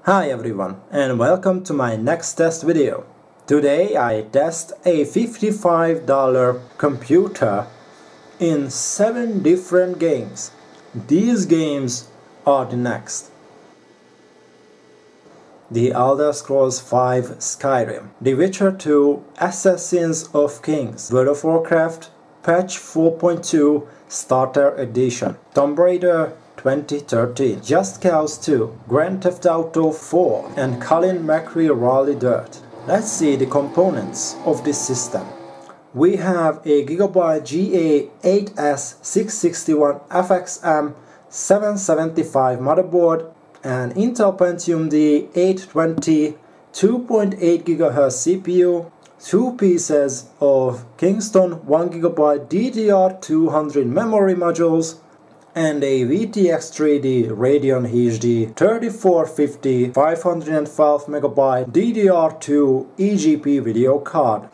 Hi everyone and welcome to my next test video. Today I test a $55 computer in 7 different games. These games are the next: The Elder Scrolls V Skyrim, The Witcher 2 Assassins of Kings, World of Warcraft Patch 4.2 Starter Edition, Tomb Raider 2013, Just Cause 2, Grand Theft Auto 4 and Colin McRae Rally Dirt. Let's see the components of this system. We have a GIGABYTE GA8S661 FXM 775 motherboard, an Intel Pentium D 820 2.8 GHz CPU, 2 pieces of KINGSTON 1GB DDR200 memory modules, and a VTX 3D RadeOn HD3450 512MB DDR2 EGP video card.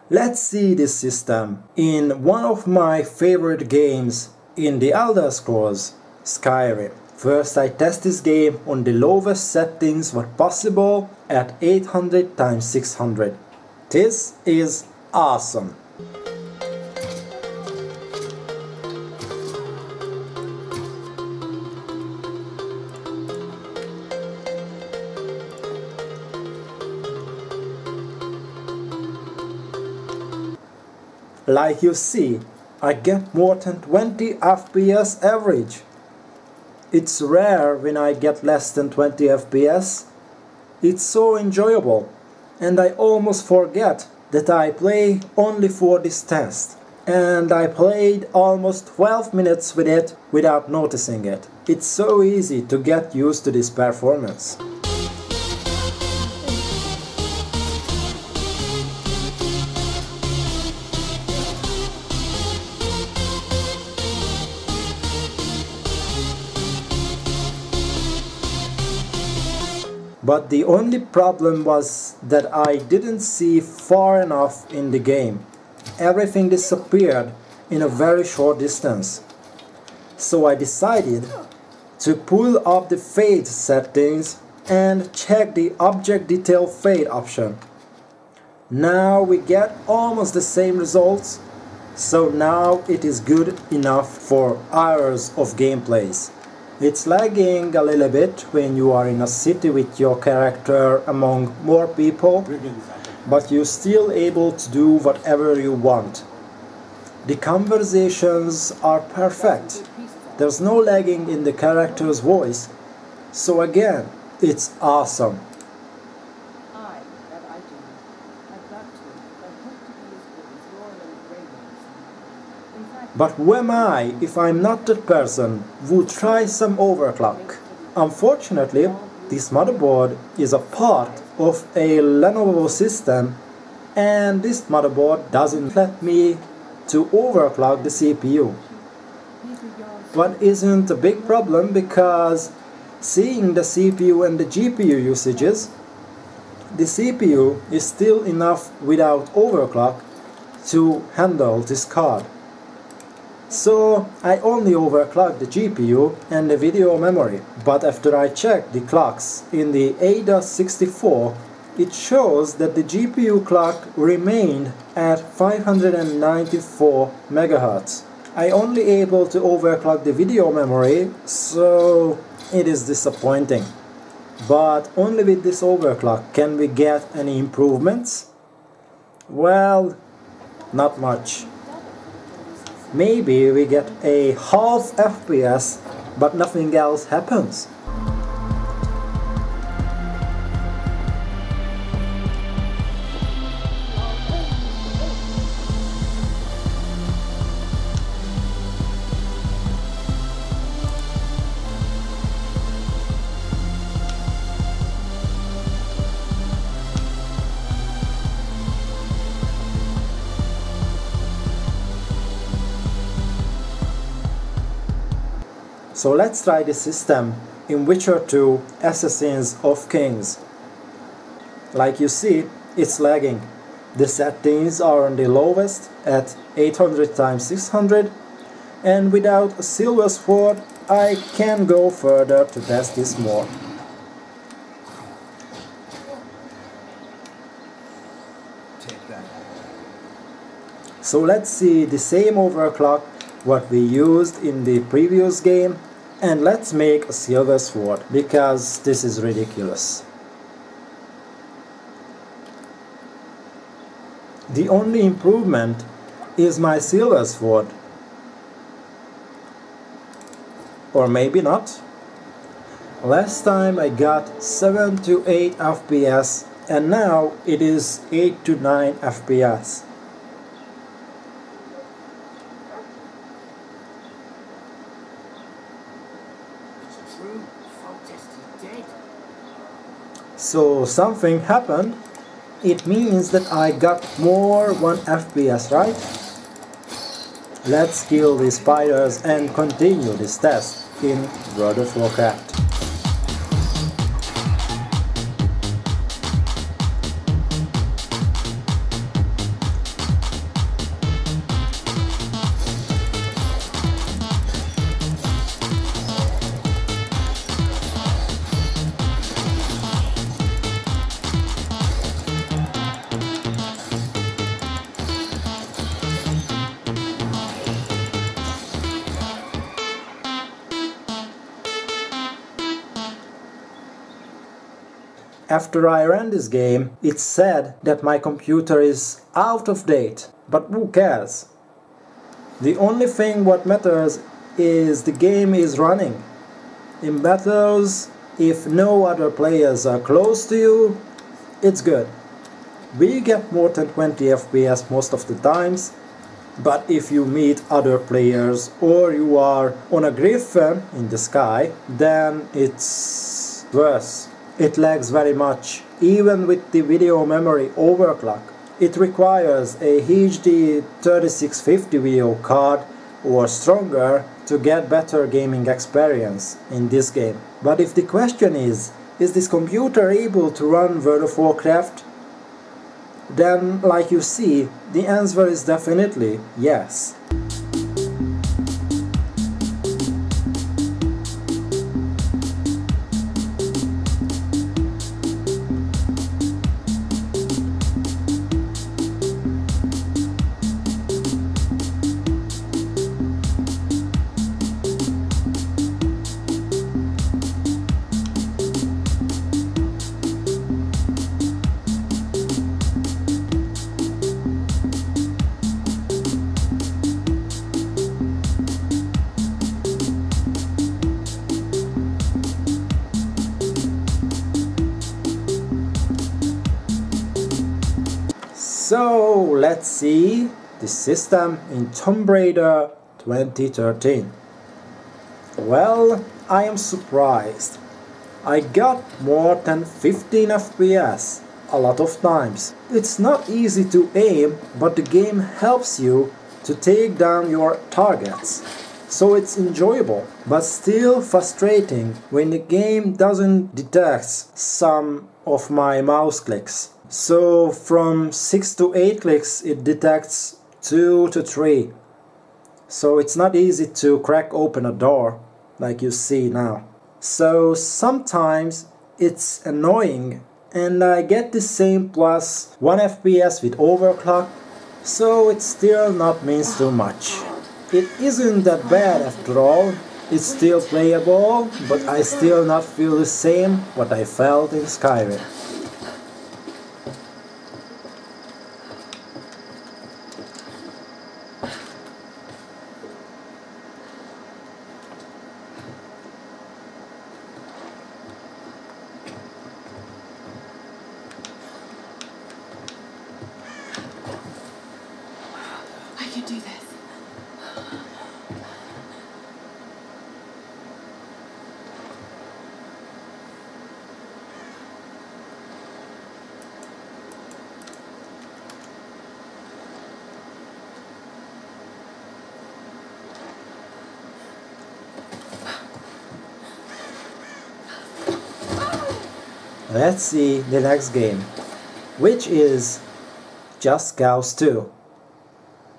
Let's see this system in one of my favorite games in the Elder Scrolls, Skyrim. First I test this game on the lowest settings what possible at 800x600. This is awesome. Like you see, I get more than 20 FPS average. It's rare when I get less than 20 FPS. It's so enjoyable, and I almost forget that I play only for this test. And I played almost 12 minutes with it without noticing it. It's so easy to get used to this performance. But the only problem was that I didn't see far enough in the game. Everything disappeared in a very short distance. So I decided to pull up the fade settings and check the object detail fade option. Now we get almost the same results, so now it is good enough for hours of gameplays. It's lagging a little bit when you are in a city with your character among more people, but you're still able to do whatever you want. The conversations are perfect. There's no lagging in the character's voice, so again, it's awesome. But who am I if I'm not that person who tries some overclock? Unfortunately, this motherboard is a part of a Lenovo system, and this motherboard doesn't let me to overclock the CPU. But isn't a big problem, because seeing the CPU and the GPU usages, the CPU is still enough without overclock to handle this card. So I only overclocked the GPU and the video memory, but after I checked the clocks in the AIDA64, it shows that the GPU clock remained at 594 MHz. I only able to overclock the video memory, so it is disappointing. But only with this overclock can we get any improvements? Well, not much. Maybe we get a half FPS, but nothing else happens. So let's try the system in Witcher 2 Assassins of Kings. Like you see, it's lagging. The settings are on the lowest at 800x600, and without a silver sword I can go further to test this more. So let's see the same overclock what we used in the previous game, and let's make a silver sword, because this is ridiculous. The only improvement is my silver sword. Or maybe not. Last time I got 7 to 8 FPS and now it is 8 to 9 FPS. So something happened. It means that I got more 1 FPS, right? Let's kill the spiders and continue this test in World of Warcraft. After I ran this game, it said that my computer is out of date, but who cares? The only thing what matters is the game is running. In battles, if no other players are close to you, it's good. We get more than 20 FPS most of the times, but if you meet other players or you are on a griffin in the sky, then it's worse. It lags very much, even with the video memory overclock. It requires a HD3450 video card or stronger to get better gaming experience in this game. But if the question is this computer able to run World of Warcraft? Then, like you see, the answer is definitely yes. So let's see the system in Tomb Raider 2013. Well, I am surprised. I got more than 15 FPS a lot of times. It's not easy to aim, but the game helps you to take down your targets. So it's enjoyable, but still frustrating when the game doesn't detect some of my mouse clicks. So from 6 to 8 clicks it detects 2 to 3. So it's not easy to crack open a door like you see now. So sometimes it's annoying and I get the same plus 1 FPS with overclock, so it still not means too much. It isn't that bad after all. It's still playable, but I still not feel the same what I felt in Skyrim. I can do this. Let's see the next game, which is Just Cause 2.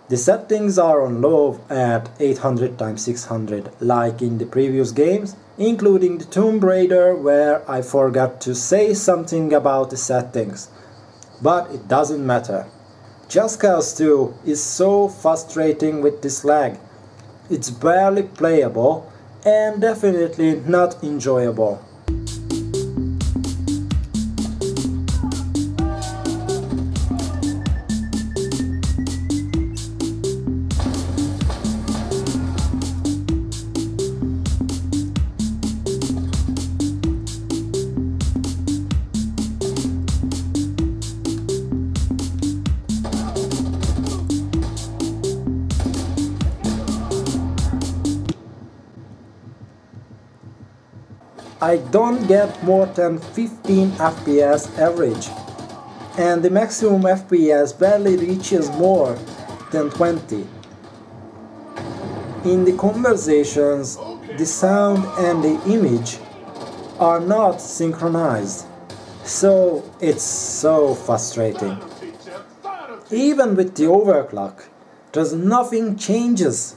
The settings are on low at 800 x 600 like in the previous games, including the Tomb Raider where I forgot to say something about the settings. But it doesn't matter. Just Cause 2 is so frustrating with this lag. It's barely playable and definitely not enjoyable. I don't get more than 15 FPS average, and the maximum FPS barely reaches more than 20. In the conversations, the sound and the image are not synchronized, so it's so frustrating. Even with the overclock, there's nothing changes.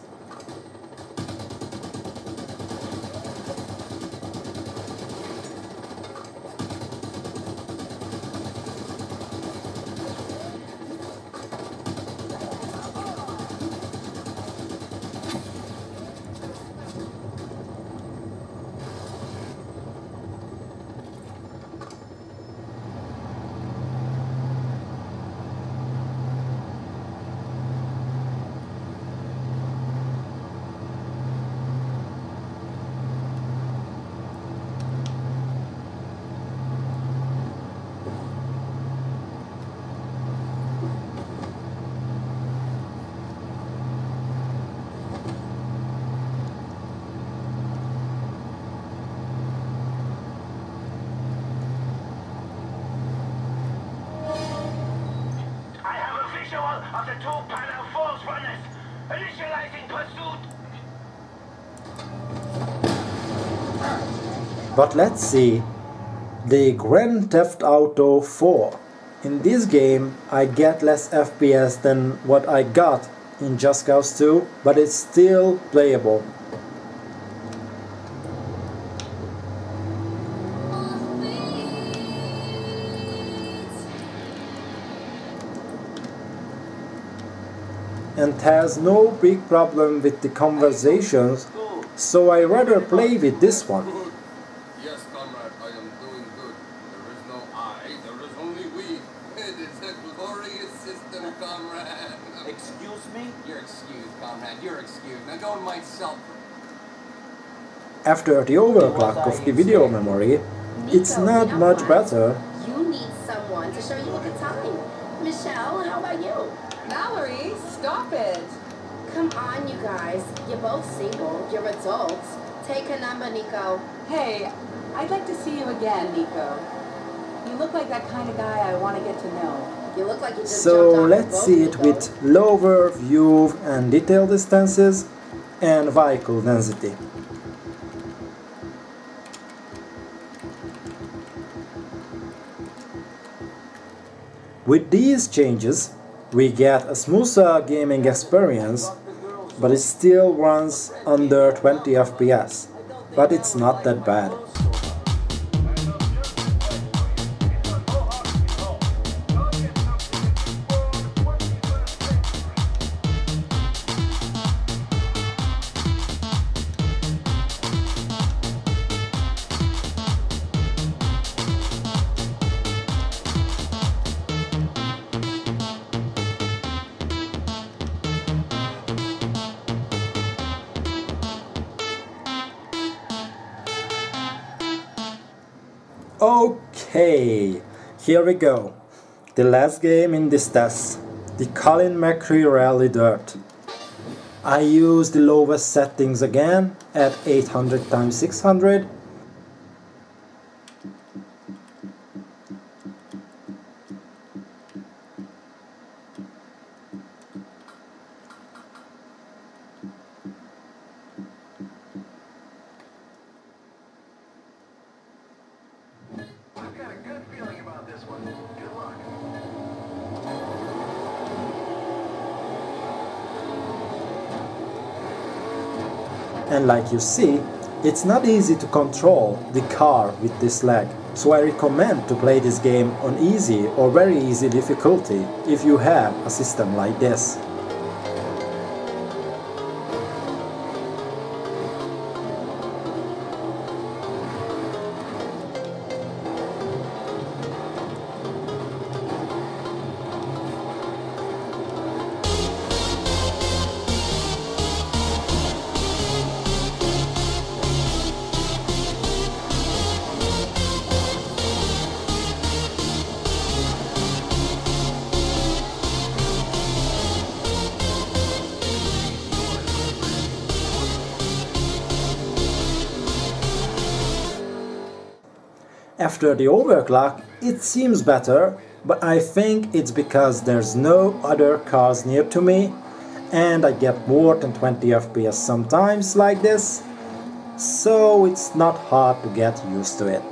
Of the two-panel force runners, initializing pursuit. But let's see the Grand Theft Auto 4. In this game I get less FPS than what I got in Just Cause 2, but it's still playable. And has no big problem with the conversations, so I rather play with this one. Yes, comrade, I am doing good. There is no I, there is only we. It is a glorious system, comrade. Excuse me? You're excused, comrade, you're excused. Now go to myself. After the overclock of the video memory, it's not much better. You need someone to show you a good time. Michelle, how about you? Mallory, stop it. Come on, you guys. You're both single. You're adults. Take a number, Nico. Hey, I'd like to see you again, Nico. You look like that kind of guy I want to get to know. You look like you just So jumped off let's the boat, see it Nico. with lower view and detail distances and vehicle density. With these changes, we get a smoother gaming experience, but it still runs under 20 FPS. But it's not that bad. Okay, here we go. The last game in this test, the Colin McRae Rally Dirt. I use the lowest settings again at 800x600. And like you see, it's not easy to control the car with this lag. So I recommend to play this game on easy or very easy difficulty if you have a system like this. After the overclock, it seems better, but I think it's because there's no other cars near to me and I get more than 20 FPS sometimes like this, so it's not hard to get used to it.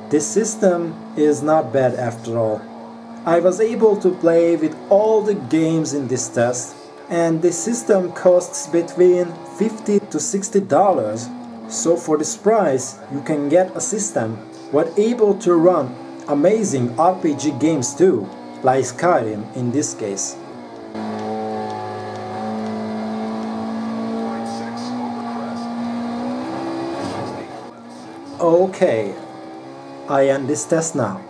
This system is not bad after all. I was able to play with all the games in this test, and this system costs between $50 to $60. So for this price you can get a system what able to run amazing RPG games too, like Skyrim in this case. Okay, I end this test now.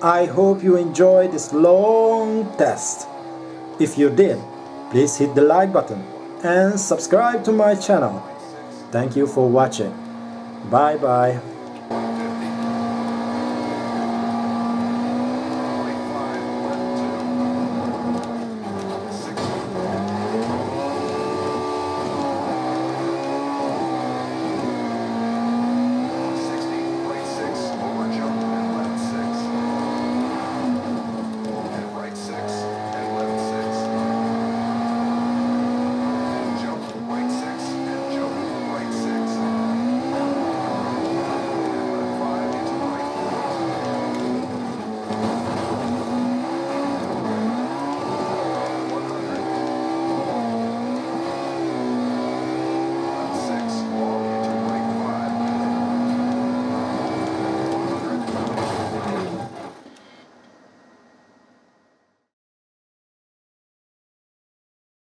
I hope you enjoyed this long test. If you did, please hit the like button and subscribe to my channel. Thank you for watching. Bye bye.